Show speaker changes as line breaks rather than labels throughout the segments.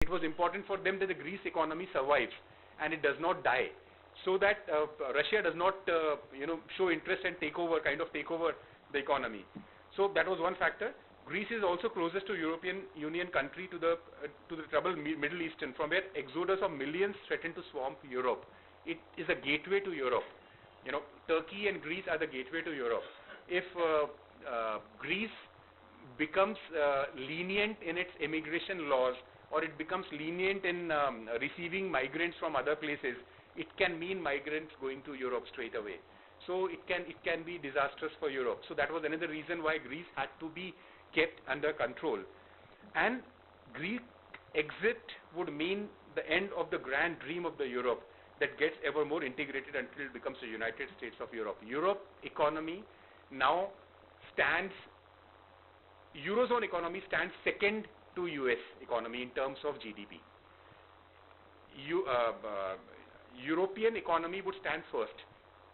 It was important for them that the Greece economy survives and it does not die, so that Russia does not, show interest and take over the economy. So that was one factor. Greece is also closest to European Union country to the troubled Middle Eastern, from where exodus of millions threaten to swamp Europe. It is a gateway to Europe. Turkey and Greece are the gateway to Europe. If Greece becomes lenient in its immigration laws, or it becomes lenient in receiving migrants from other places, it can mean migrants going to Europe straight away. So it can be disastrous for Europe. So that was another reason why Greece had to be kept under control. And Greek exit would mean the end of the grand dream of the Europe that gets ever more integrated until it becomes the United States of Europe. Europe economy now stands, Eurozone economy stands second to US economy in terms of GDP. European economy would stand first.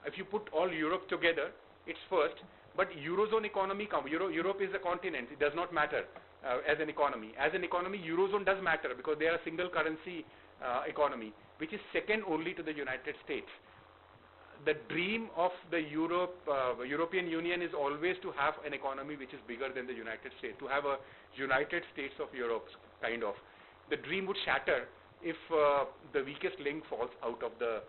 If you put all Europe together, it's first. But Eurozone economy, Europe is a continent. It does not matter as an economy. As an economy, Eurozone does matter because they are a single currency economy, which is second only to the United States. The dream of the European Union is always to have an economy which is bigger than the United States, to have a United States of Europe, kind of. The dream would shatter if the weakest link falls out of the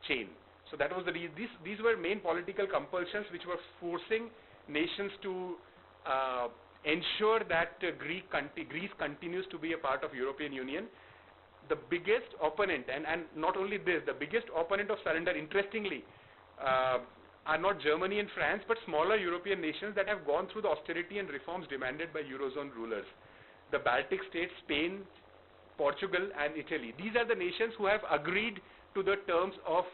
chain. So that was the reason. These were main political compulsions which were forcing nations to ensure that Greece continues to be a part of European Union. The biggest opponent, and not only this, the biggest opponent of surrender, interestingly, are not Germany and France, but smaller European nations that have gone through the austerity and reforms demanded by Eurozone rulers. The Baltic states, Spain, Portugal, and Italy. These are the nations who have agreed to the terms of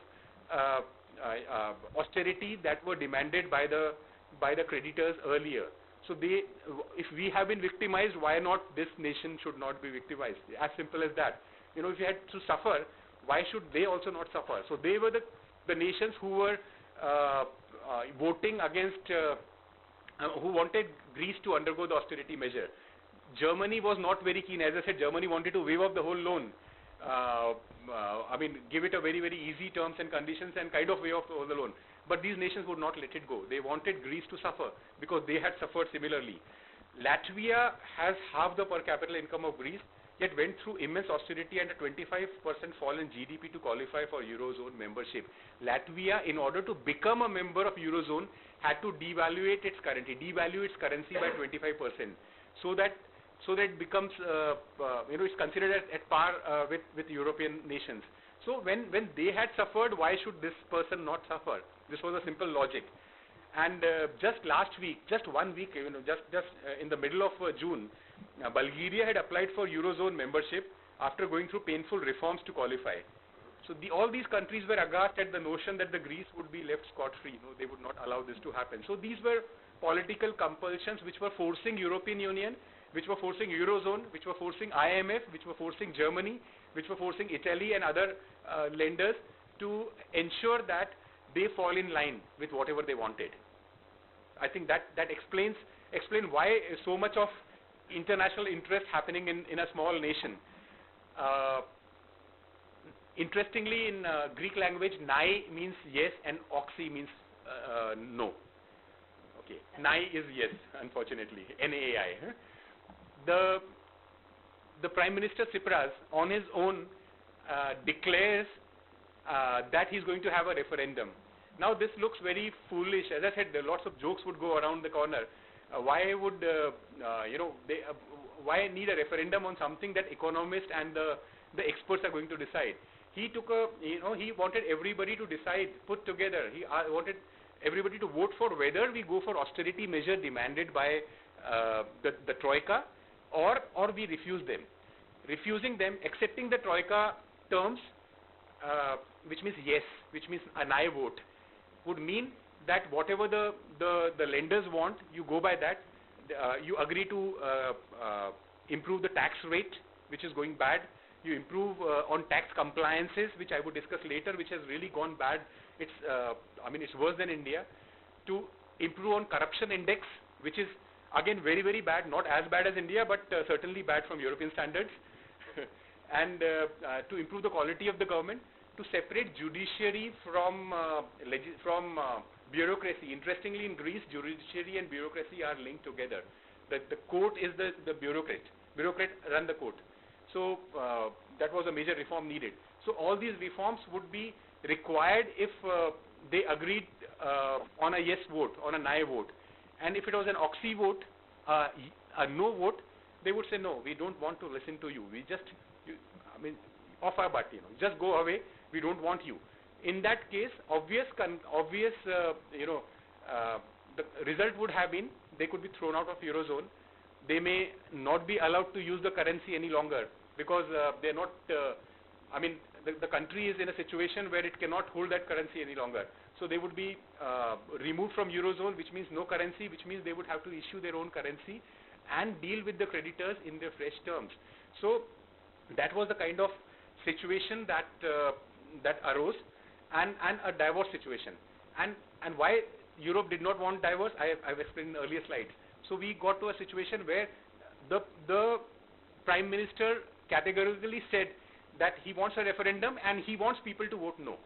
austerity that were demanded by the creditors earlier. So if we have been victimized, why not this nation should not be victimized? As simple as that. If you had to suffer, why should they also not suffer? So they were the nations who were voting against, who wanted Greece to undergo the austerity measure. Germany was not very keen. As I said, Germany wanted to waive off the whole loan. Give it a very, very easy terms and conditions and kind of waive off the loan. But these nations would not let it go. They wanted Greece to suffer because they had suffered similarly. Latvia has half the per capita income of Greece, yet went through immense austerity and a 25% fall in GDP to qualify for Eurozone membership. Latvia, in order to become a member of Eurozone, had to devalue its currency by 25%, so that it becomes, it's considered at par with European nations. So when they had suffered, why should this person not suffer? This was a simple logic. And just last week, just 1 week, just in the middle of June, Bulgaria had applied for Eurozone membership after going through painful reforms to qualify. So all these countries were aghast at the notion that the Greece would be left scot-free. They would not allow this to happen. So these were political compulsions which were forcing European Union, which were forcing Eurozone, which were forcing IMF, which were forcing Germany, which were forcing Italy and other lenders to ensure that they fall in line with whatever they wanted. I think that explain why so much of international interest happening in a small nation. Interestingly, in Greek language, nai means yes and oxy means no. Okay, nai is yes, unfortunately, N-A-I. The Prime Minister Tsipras, on his own, declares that he's going to have a referendum. Now this looks very foolish. As I said, lots of jokes would go around the corner. Why would why need a referendum on something that economists and the experts are going to decide? He wanted everybody to decide, put together. He wanted everybody to vote for whether we go for austerity measure demanded by the Troika, or we refuse them. Refusing them, accepting the Troika terms, which means yes, which means an aye vote, would mean that whatever the lenders want, you go by that. You agree to improve the tax rate, which is going bad. You improve on tax compliances, which I would discuss later, which has really gone bad. It's worse than India. To improve on corruption index, which is again very, very bad, not as bad as India, but certainly bad from European standards. and to improve the quality of the government, to separate judiciary from bureaucracy. Interestingly, in Greece, judiciary and bureaucracy are linked together. The court is the bureaucrat. Bureaucrat run the court. So that was a major reform needed. So all these reforms would be required if they agreed on a yes vote, on a nay vote. And if it was an oxy vote, a no vote, they would say, no, we don't want to listen to you. We just, off our butt, just go away. We don't want you. In that case, the result would have been they could be thrown out of Eurozone. They may not be allowed to use the currency any longer because they're not, the country is in a situation where it cannot hold that currency any longer. So they would be removed from Eurozone, which means no currency, which means they would have to issue their own currency and deal with the creditors in their fresh terms. So that was the kind of situation that arose, and a divorce situation. And why Europe did not want divorce, I've explained in the earlier slides. So we got to a situation where the Prime Minister categorically said that he wants a referendum and he wants people to vote no.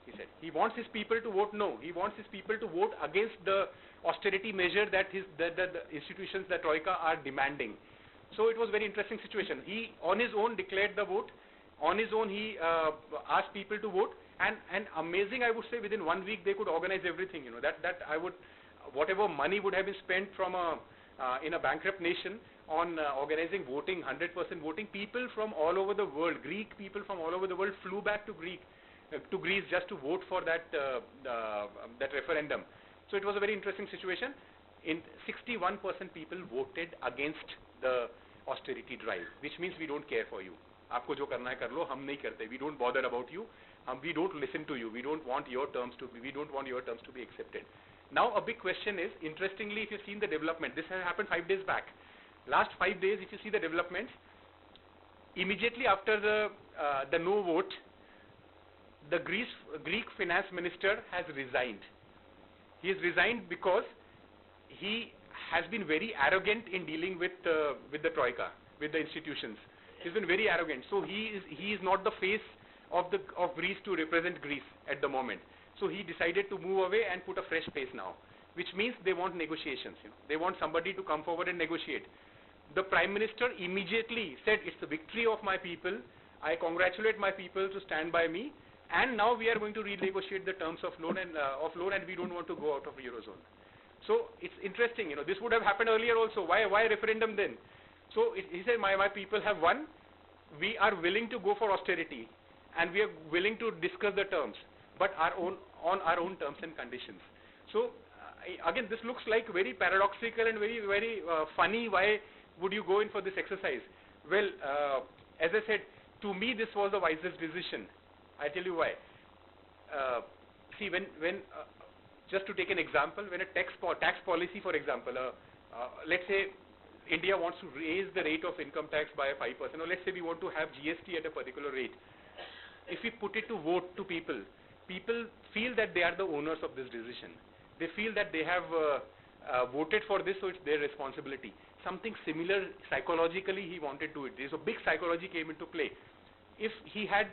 He said he wants his people to vote no. He wants his people to vote against the austerity measure that the institutions, the Troika, are demanding. So it was a very interesting situation. He, on his own, declared the vote. On his own, he asked people to vote. And amazing, I would say, within 1 week, they could organize everything. Whatever money would have been spent from in a bankrupt nation on organizing voting, 100% voting, people from all over the world, Greek people from all over the world flew back to Greece just to vote for that referendum. So it was a very interesting situation. In 61% people voted against the austerity drive, which means we don't care for you. आपको जो करना है कर लो, हम नहीं करते. We don't bother about you. We don't listen to you. We don't want your terms to be accepted. Now a big question is, interestingly, if you've seen the development, this has happened 5 days back. Last 5 days, if you see the developments, immediately after the no vote, the Greek finance minister has resigned. He has resigned because he has been very arrogant in dealing with the Troika, with the institutions. He's been very arrogant. So he is not the face of Greece to represent Greece at the moment. So he decided to move away and put a fresh face now, which means they want negotiations. They want somebody to come forward and negotiate. The Prime Minister immediately said, it's the victory of my people. I congratulate my people to stand by me. And now we are going to renegotiate the terms of loan and we don't want to go out of Eurozone. So it's interesting. This would have happened earlier also. Why referendum then? So he said, my people have won. We are willing to go for austerity, and we are willing to discuss the terms, but on our own terms and conditions. So again, this looks like very paradoxical and very, very funny. Why would you go in for this exercise? Well, as I said, to me this was the wisest decision. I tell you why. See, when just to take an example, when a tax policy, for example, let's say India wants to raise the rate of income tax by 5%, or let's say we want to have GST at a particular rate. If we put it to vote to people feel that they are the owners of this decision. They feel that they have voted for this, so it's their responsibility. Something similar psychologically he wanted to do it. So big psychology came into play. If he had,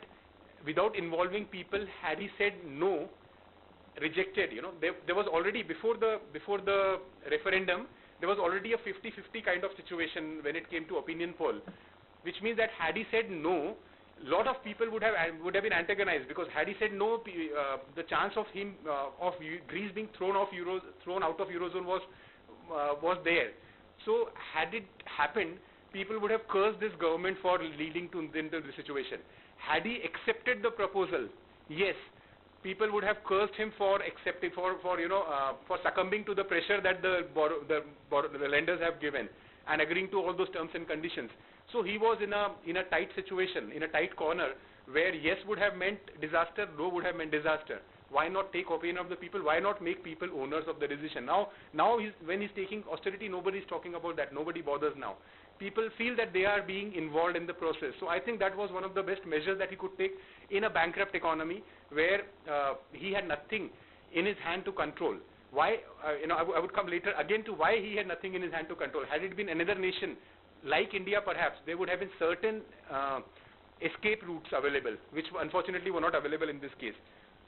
without involving people, had he said no, rejected, there was already before the referendum, there was already a 50-50 kind of situation when it came to opinion poll, which means that had he said no, lot of people would have been antagonized, because had he said no, the chance of him of Greece being thrown out of Eurozone was there. So had it happened, people would have cursed this government for leading into this situation. Had he accepted the proposal, yes, people would have cursed him for accepting, for succumbing to the pressure that the lenders have given and agreeing to all those terms and conditions. So he was in a tight situation, in a tight corner, where yes would have meant disaster, no would have meant disaster. Why not take opinion of the people? Why not make people owners of the decision? Now when he's taking austerity, nobody is talking about that. Nobody bothers now. People feel that they are being involved in the process. So I think that was one of the best measures that he could take in a bankrupt economy where he had nothing in his hand to control. Why? I would come later again to why he had nothing in his hand to control. Had it been another nation like India, perhaps there would have been certain escape routes available, which unfortunately were not available in this case.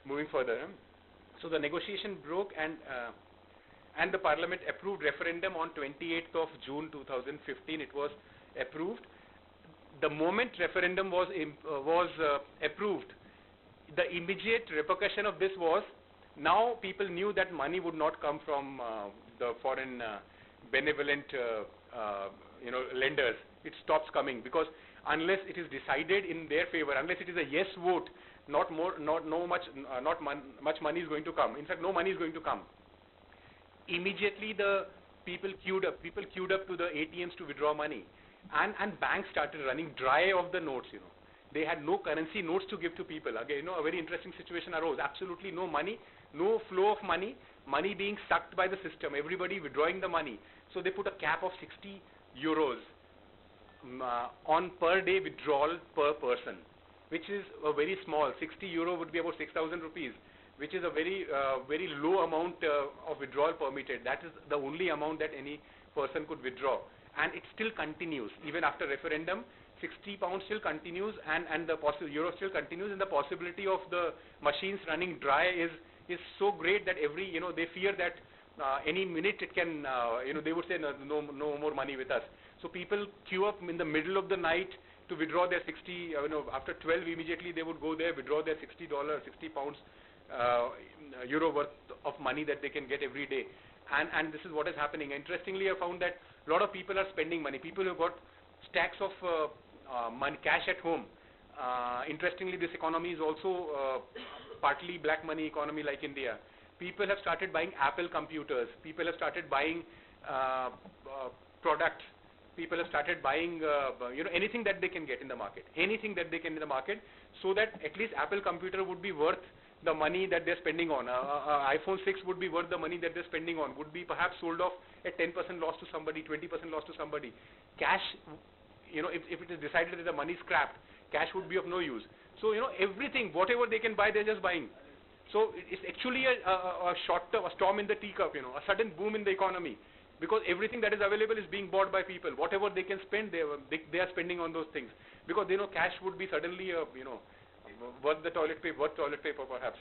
Moving further, so the negotiation broke, and the Parliament approved referendum on 28th of June 2015. It was approved. The moment referendum was approved, the immediate repercussion of this was, now people knew that money would not come from the foreign benevolent lenders. It stops coming, because unless it is decided in their favor, unless it is a yes vote, not much money is going to come. In fact, no money is going to come. Immediately the people queued up to the ATMs to withdraw money, and banks started running dry of the notes. They had no currency notes to give to people. Again, a very interesting situation arose. Absolutely no money, no flow of money being sucked by the system, everybody withdrawing the money. So they put a cap of 60 euros on per day withdrawal per person, which is a very small. 60 euro would be about 6,000 rupees, which is a very low amount of withdrawal permitted. That is the only amount that any person could withdraw, and it still continues even after referendum. 60 pounds still continues, and the euro still continues, and the possibility of the machines running dry is so great that they fear that any minute it can, they would say no more money with us. So people queue up in the middle of the night to withdraw their 60, after 12 immediately they would go there, withdraw their $60, 60 pounds, euro worth of money that they can get every day. And this is what is happening. Interestingly, I found that a lot of people are spending money. People have got stacks of money, cash at home. Interestingly, this economy is also partly black money economy like India. People have started buying Apple computers. People have started buying products. People have started buying anything that they can get in the market. Anything that they can in the market, so that at least Apple computer would be worth the money that they're spending on. iPhone 6 would be worth the money that they're spending on, would be perhaps sold off at 10% loss to somebody, 20% loss to somebody. Cash, if it is decided that the money is scrapped, cash would be of no use. So, everything, whatever they can buy, they're just buying. So, it's actually a storm in the teacup, a sudden boom in the economy, because everything that is available is being bought by people. Whatever they can spend, they are spending on those things, because they know cash would be suddenly, worth toilet paper perhaps,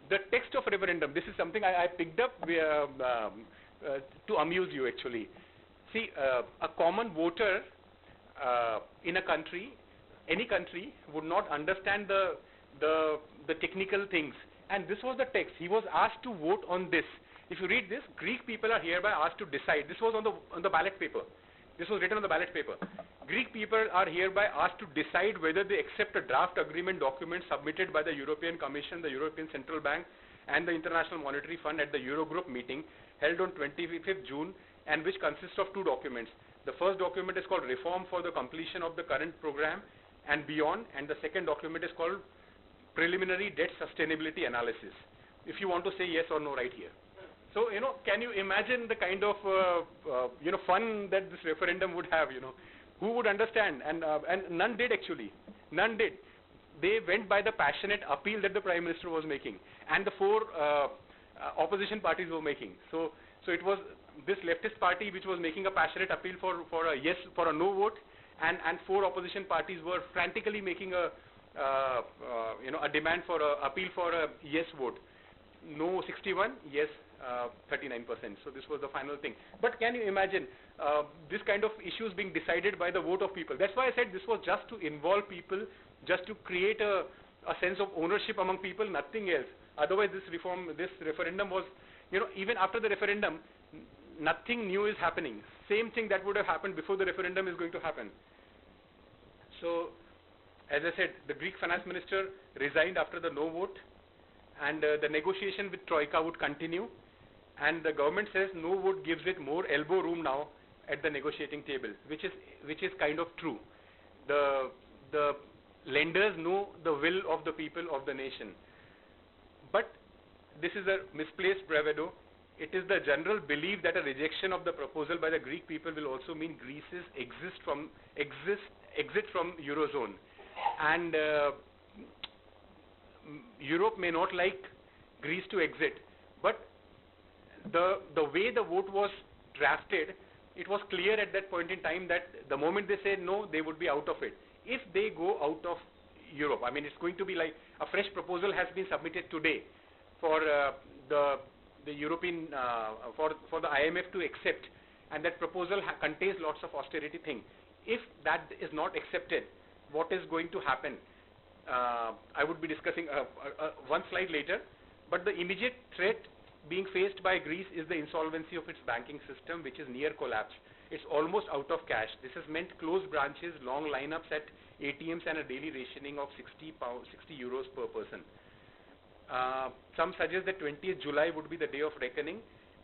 The text of referendum, this is something I picked up to amuse you actually. See, a common voter in a country, any country, would not understand the technical things. And this was the text. He was asked to vote on this. If you read this, Greek people are hereby asked to decide. This was on the ballot paper. This was written on the ballot paper. Greek people are hereby asked to decide whether they accept a draft agreement document submitted by the European Commission, the European Central Bank, and the International Monetary Fund at the Eurogroup meeting held on 25th June, and which consists of two documents. The first document is called Reform for the Completion of the Current Program and Beyond, and the second document is called Preliminary Debt Sustainability Analysis. If you want to say yes or no right here. So, can you imagine the kind of, fun that this referendum would have, Who would understand? And none did actually. None did. They went by the passionate appeal that the Prime Minister was making, and the four opposition parties were making. So it was this leftist party which was making a passionate appeal for a yes, for a no vote, and four opposition parties were frantically making a demand for a appeal for a yes vote. No 61, yes 39%. So this was the final thing. But can you imagine this kind of issues being decided by the vote of people? That's why I said this was just to involve people, just to create a sense of ownership among people, nothing else. Otherwise, this referendum was, even after the referendum, nothing new is happening. Same thing that would have happened before the referendum is going to happen. So, as I said, the Greek finance minister resigned after the no vote, and the negotiation with Troika would continue, and the government says no vote gives it more elbow room now at the negotiating table, which is kind of true. The lenders know the will of the people of the nation, but this is a misplaced bravado. It is the general belief that a rejection of the proposal by the Greek people will also mean Greece's exit from Eurozone, and Europe may not like Greece to exit, but the way the vote was drafted it was clear at that point in time that the moment they say no, they would be out of it. If they go out of Europe, I mean, it's going to be like a fresh proposal has been submitted today for the European, for the IMF to accept, and that proposal contains lots of austerity thing. If that is not accepted, what is going to happen? I would be discussing one slide later, but the immediate threat being faced by Greece is the insolvency of its banking system, which is near collapse. It's almost out of cash. This has meant closed branches, long lineups at ATMs, and a daily rationing of 60 euros per person. Some suggest that 20th July would be the day of reckoning,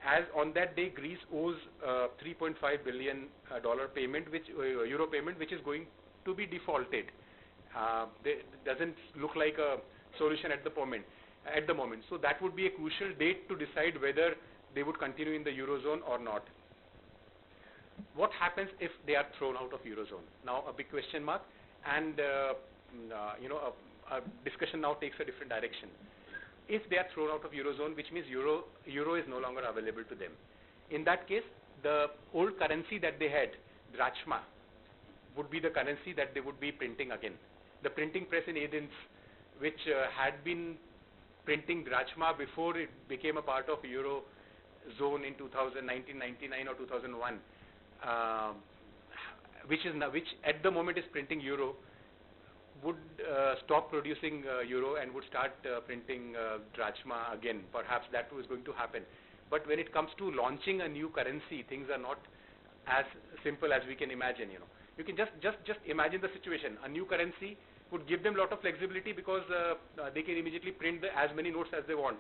as on that day Greece owes $3.5 billion payment, euro payment, which is going to be defaulted. Doesn't look like a solution at the moment. So that would be a crucial date to decide whether they would continue in the Eurozone or not. What happens if they are thrown out of Eurozone? Now a big question mark, and a discussion now takes a different direction. If they are thrown out of Eurozone, which means euro is no longer available to them. In that case, the old currency that they had, drachma, would be the currency that they would be printing again. The printing press in Athens, which had been printing drachma before it became a part of Eurozone in 1999 or 2001, which at the moment is printing euro, would stop producing euro and would start printing drachma again. Perhaps that was going to happen. But when it comes to launching a new currency, things are not as simple as we can imagine. You can just imagine the situation. A new currency would give them a lot of flexibility because they can immediately print as many notes as they want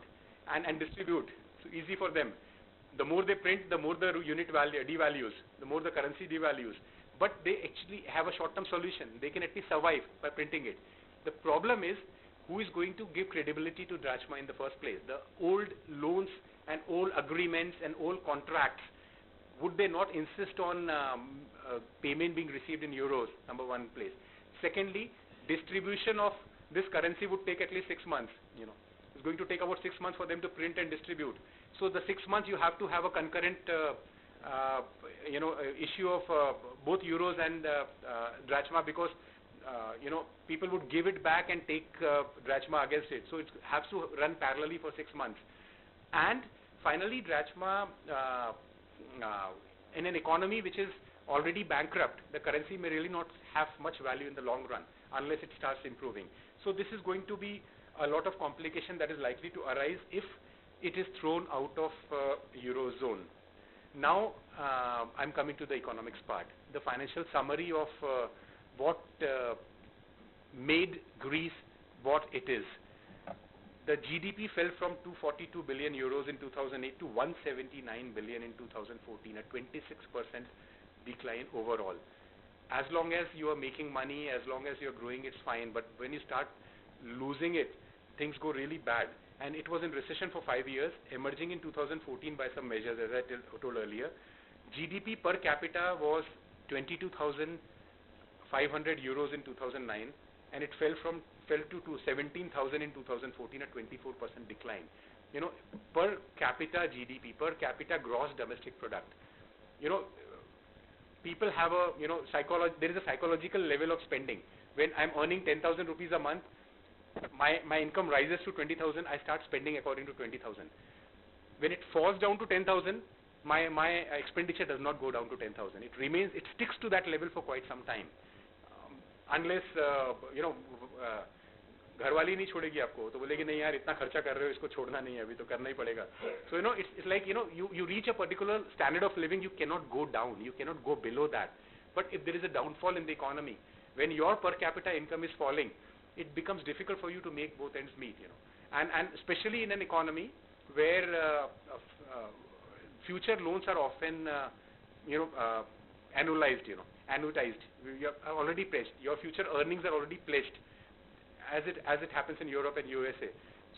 and distribute. So easy for them. The more they print, the more the unit value devalues, the more the currency devalues. But they actually have a short-term solution. They can at least survive by printing it. The problem is, who is going to give credibility to drachma in the first place? The old loans and old agreements and old contracts, would they not insist on payment being received in euros, number one place? Secondly, distribution of this currency would take at least 6 months. It's going to take about 6 months for them to print and distribute. So the 6 months you have to have a concurrent issue of both euros and drachma, because people would give it back and take drachma against it. So it has to run parallelly for 6 months. And finally, drachma, in an economy which is already bankrupt, the currency may really not have much value in the long run unless it starts improving. So this is going to be a lot of complication that is likely to arise if it is thrown out of Eurozone. Now I'm coming to the economics part. The financial summary of what made Greece what it is. The GDP fell from 242 billion euros in 2008 to 179 billion in 2014, a 26% decline overall. As long as you are making money, as long as you're growing, it's fine. But when you start losing it, things go really bad. And it was in recession for 5 years, emerging in 2014 by some measures, as I told earlier. GDP per capita was 22,500 euros in 2009, and it fell to 17,000 in 2014, a 24% decline. Per capita GDP, per capita gross domestic product. People have a, there is a psychological level of spending. When I'm earning 10,000 rupees a month, my income rises to 20,000, I start spending according to 20,000. When it falls down to 10,000, my expenditure does not go down to 10,000. It remains, it sticks to that level for quite some time. Unless, घरवाली नहीं छोड़ेगी आपको, तो बोलेगी नहीं यार इतना खर्चा कर रहे हो, इसको छोड़ना नहीं है, अभी तो करना ही पड़ेगा. So it's like you reach a particular standard of living, you cannot go down, you cannot go below that. But if there is a downfall in the economy, when your per capita income is falling, it becomes difficult for you to make both ends meet. And especially in an economy where future loans are often annualized, annuitized. You are already pledged. Your future earnings are already pledged, as it happens in Europe and USA.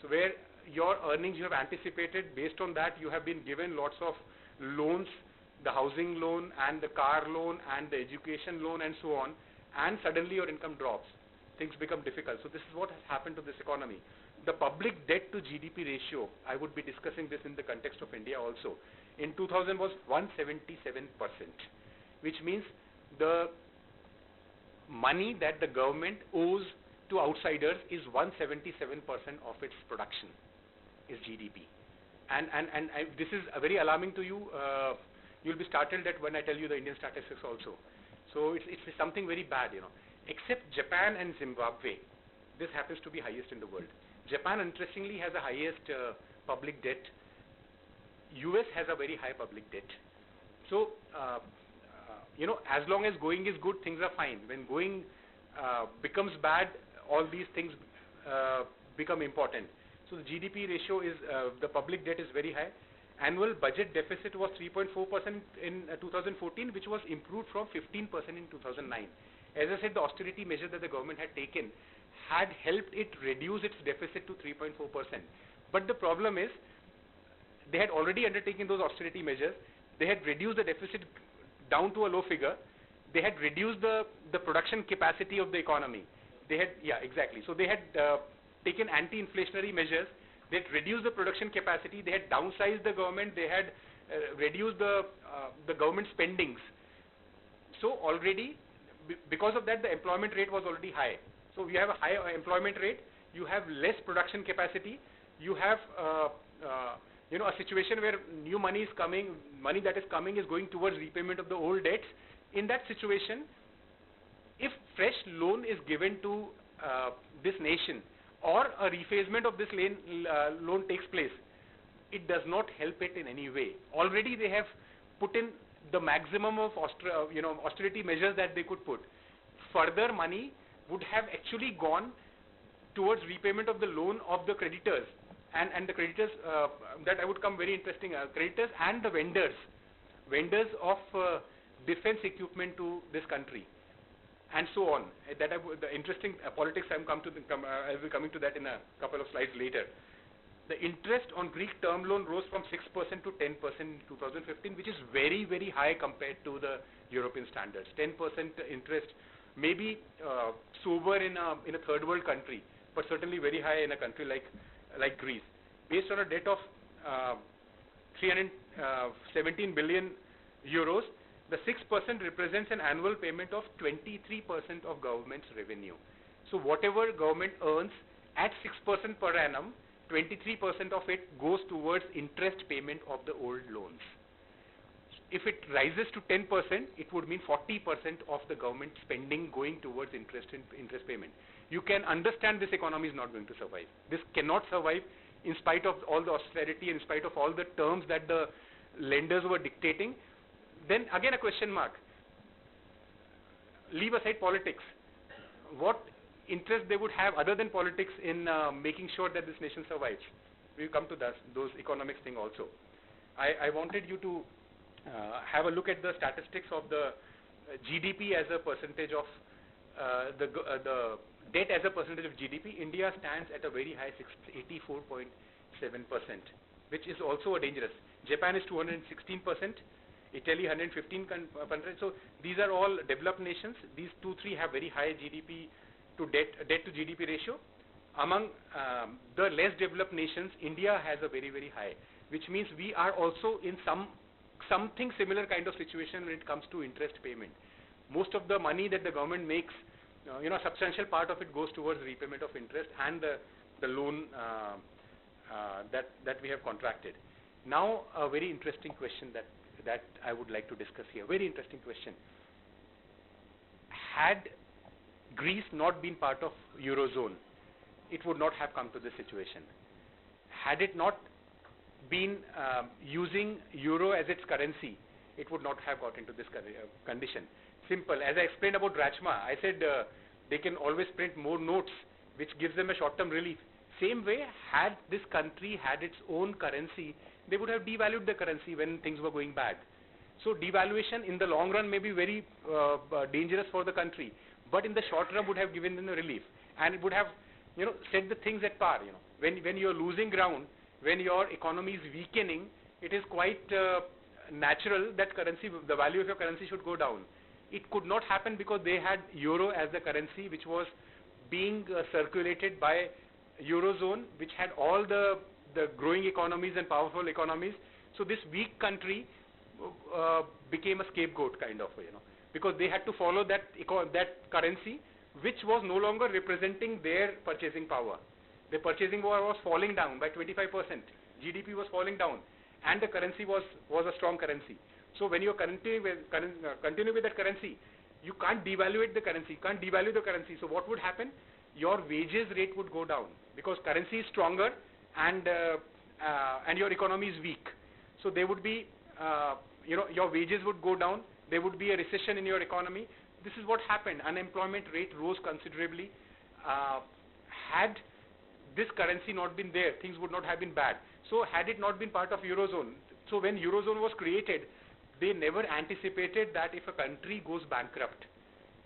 So where your earnings you have anticipated, based on that you have been given lots of loans, the housing loan and the car loan and the education loan and so on, and suddenly your income drops. Things become difficult. So this is what has happened to this economy. The public debt to GDP ratio, I would be discussing this in the context of India also. in 2000 was 177%, which means the money that the government owes to outsiders is 177% of its production is GDP. And this is very alarming to you. You'll be startled that when I tell you the Indian statistics also. So it's something very bad, you know. Except Japan and Zimbabwe, this happens to be highest in the world. Japan, interestingly, has the highest public debt. US has a very high public debt. So, you know, as long as going is good, things are fine. When going becomes bad, all these things become important. So the GDP ratio is, the public debt is very high. Annual budget deficit was 3.4% in 2014, which was improved from 15% in 2009. As I said, the austerity measure that the government had taken had helped it reduce its deficit to 3.4%. But the problem is, they had already undertaken those austerity measures. They had reduced the deficit down to a low figure. They had reduced the production capacity of the economy. They had, yeah, exactly. So they had taken anti-inflationary measures. They had reduced the production capacity. They had downsized the government. They had reduced the government spendings. So already, because of that, the employment rate was already high. So you have a high employment rate. You have less production capacity. You have you know, a situation where new money is coming, money that is coming is going towards repayment of the old debts. In that situation, if fresh loan is given to this nation, or a refacement of this loan takes place, it does not help it in any way. Already they have put in the maximum of austerity measures that they could put. Further money would have actually gone towards repayment of the loan of the creditors, and the creditors that I would come very interesting, creditors and the vendors of defense equipment to this country, and so on. That the interesting politics I will be coming to that in a couple of slides later. The interest on Greek term loan rose from 6% to 10% in 2015, which is very, very high compared to the European standards. 10% interest may be sober in a third world country, but certainly very high in a country like Greece. Based on a debt of 317 billion euros, the 6% represents an annual payment of 23% of government's revenue. So whatever government earns at 6% per annum, 23% of it goes towards interest payment of the old loans. If it rises to 10%, it would mean 40% of the government spending going towards interest payment. You can understand this economy is not going to survive. This cannot survive in spite of all the austerity, in spite of all the terms that the lenders were dictating. Then again a question mark. Leave aside politics. What interest they would have other than politics in making sure that this nation survives? We'll come to those economics thing also. I wanted you to have a look at the statistics of the GDP as a percentage of the debt as a percentage of GDP. India stands at a very high 84.7%, which is also a dangerous. Japan is 216%. Italy 115%. So these are all developed nations. These 2-3 have very high GDP to debt to GDP ratio. Among the less developed nations, India has a very, very high, which means we are also in something similar kind of situation when it comes to interest payment. Most of the money that the government makes, you know, a substantial part of it goes towards repayment of interest and the loan that we have contracted. Now, a very interesting question that I would like to discuss here. Very interesting question. Had Greece not been part of Eurozone, it would not have come to this situation. Had it not been using euro as its currency, it would not have got into this condition. Simple. As I explained about Drachma, I said they can always print more notes, which gives them a short-term relief. Same way, had this country had its own currency, they would have devalued the currency when things were going bad. So devaluation in the long run may be very dangerous for the country, but in the short run would have given them a relief, and it would have, you know, set the things at par. You know, when you are losing ground, when your economy is weakening, it is quite natural that the value of your currency should go down. It could not happen because they had euro as the currency, which was being circulated by Eurozone, which had all the growing economies and powerful economies. So this weak country became a scapegoat kind of, because they had to follow that currency, which was no longer representing their purchasing power. The purchasing power was falling down by 25%. GDP was falling down, and the currency was a strong currency. So when you continue with that currency, you can't devaluate the currency, can't devalue the currency. So what would happen? Your wages rate would go down because currency is stronger and your economy is weak. So there would be, your wages would go down. There would be a recession in your economy. This is what happened. Unemployment rate rose considerably. Had this currency not been there, things would not have been bad. So had it not been part of Eurozone, so when Eurozone was created, they never anticipated that if a country goes bankrupt,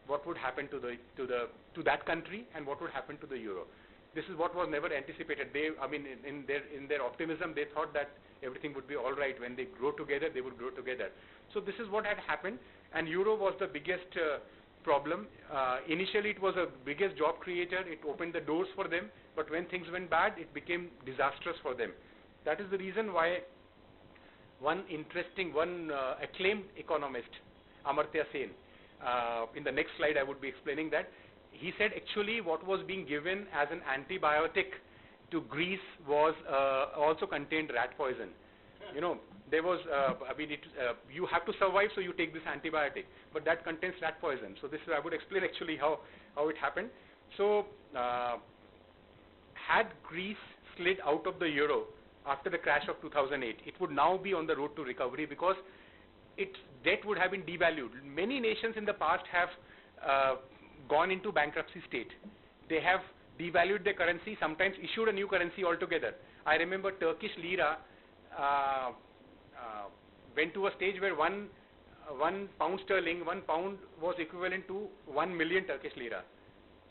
what would happen to that country and what would happen to the euro. This is what was never anticipated. In their optimism, they thought that everything would be all right. When they grow together, they would grow together. So this is what had happened, and euro was the biggest problem. Initially, it was the biggest job creator. It opened the doors for them, but when things went bad, it became disastrous for them. That is the reason why one acclaimed economist, Amartya Sen, in the next slide I would be explaining that, he said actually what was being given as an antibiotic to Greece was also contained rat poison. There was, you have to survive, so you take this antibiotic, but that contains rat poison. So this I would explain actually how it happened. So had Greece slid out of the euro after the crash of 2008, it would now be on the road to recovery because its debt would have been devalued. Many nations in the past have gone into bankruptcy state. They have devalued their currency, sometimes issued a new currency altogether. I remember Turkish lira went to a stage where one pound sterling, 1 pound was equivalent to 1 million Turkish lira.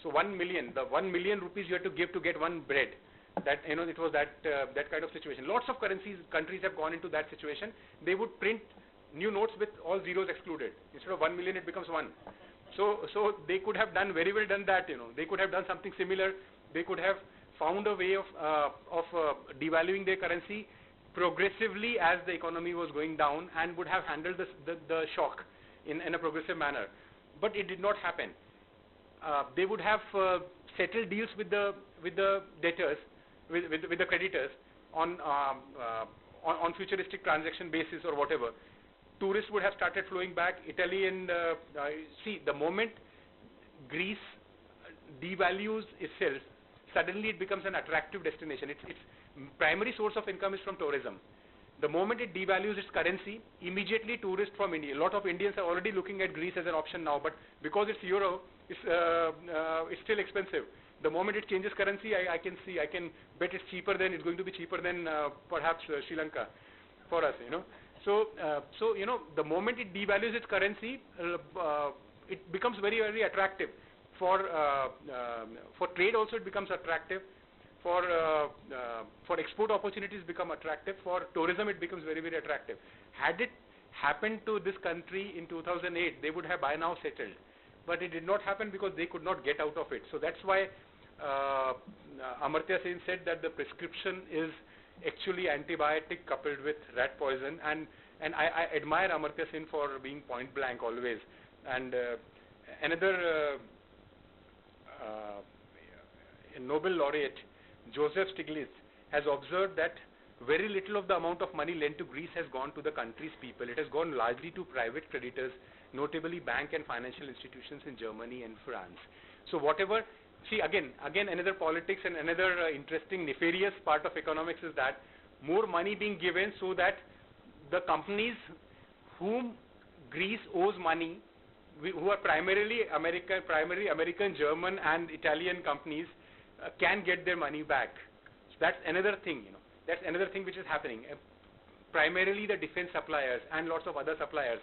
So 1 million, the 1 million rupees you had to give to get one bread. That it was that kind of situation. Lots of countries have gone into that situation. They would print new notes with all zeros excluded. Instead of 1 million, it becomes 1. So they could have done very well done that. They could have done something similar. They could have found a way of devaluing their currency progressively as the economy was going down, and would have handled the shock in a progressive manner. But it did not happen. They would have settled deals with the debtors, with the creditors on futuristic transaction basis or whatever. Tourists would have started flowing back. Italy and see, the moment Greece devalues itself, suddenly it becomes an attractive destination. Its primary source of income is from tourism. The moment it devalues its currency, immediately tourists from India, a lot of Indians are already looking at Greece as an option now, but because it's euro, it's still expensive. The moment it changes currency, I can bet it's going to be cheaper than perhaps Sri Lanka for us, So the moment it devalues its currency, it becomes very, very attractive. For trade also it becomes attractive. For export opportunities become attractive. For tourism it becomes very, very attractive. Had it happened to this country in 2008, they would have by now settled. But it did not happen because they could not get out of it. So that's why Amartya Sen said that the prescription is actually antibiotic coupled with rat poison. And I admire Amartya Sen for being point blank always. And another Nobel laureate, Joseph Stiglitz, has observed that very little of the amount of money lent to Greece has gone to the country's people. It has gone largely to private creditors, notably bank and financial institutions in Germany and France. So whatever, see again another politics and another interesting nefarious part of economics is that more money being given so that the companies whom Greece owes money, who are primarily American, German and Italian companies, can get their money back. So that's another thing, That's another thing which is happening. Primarily the defense suppliers and lots of other suppliers,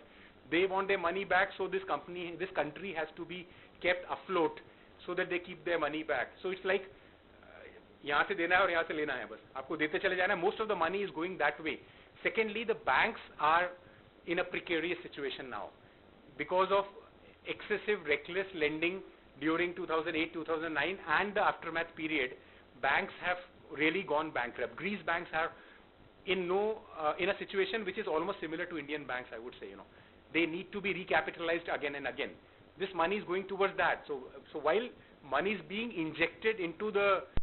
they want their money back, so this country has to be kept afloat so that they keep their money back. So it's like, यहाँ से देना है और यहाँ से लेना है बस. आपको देते चले जाना है. Most of the money is going that way. Secondly, the banks are in a precarious situation now because of excessive reckless lending during 2008, 2009 and the aftermath period. Banks have really gone bankrupt. Greece banks are in in a situation which is almost similar to Indian banks, I would say. They need to be recapitalized again and again. This money is going towards that. So while money is being injected into the